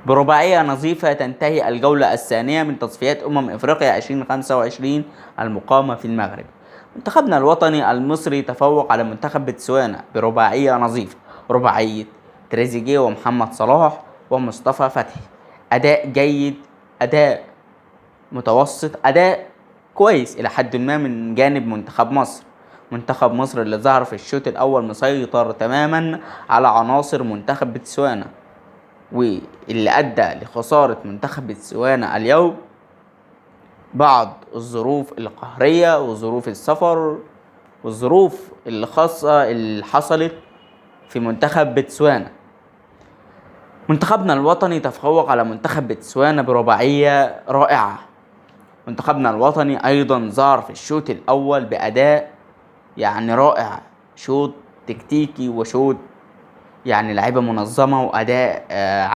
برباعية نظيفة تنتهي الجولة الثانية من تصفيات أفريقيا 2025 المقامة في المغرب. منتخبنا الوطني المصري تفوق على منتخب بتسوانا برباعية نظيفة، رباعية تريزيجيه ومحمد صلاح ومصطفى فتحي. أداء جيد، أداء متوسط، أداء كويس إلى حد ما من جانب منتخب مصر. منتخب مصر اللي ظهر في الشوط الأول مسيطر تماما على عناصر منتخب بتسوانا، واللي أدى لخسارة منتخب بتسوانا اليوم بعض الظروف القهرية وظروف السفر والظروف الخاصة اللي حصلت في منتخب بتسوانا. منتخبنا الوطني تفوق على منتخب بتسوانا برباعية رائعة. منتخبنا الوطني أيضا ظهر في الشوط الأول بأداء رائع، شوط تكتيكي وشوط لعيبة منظمة وأداء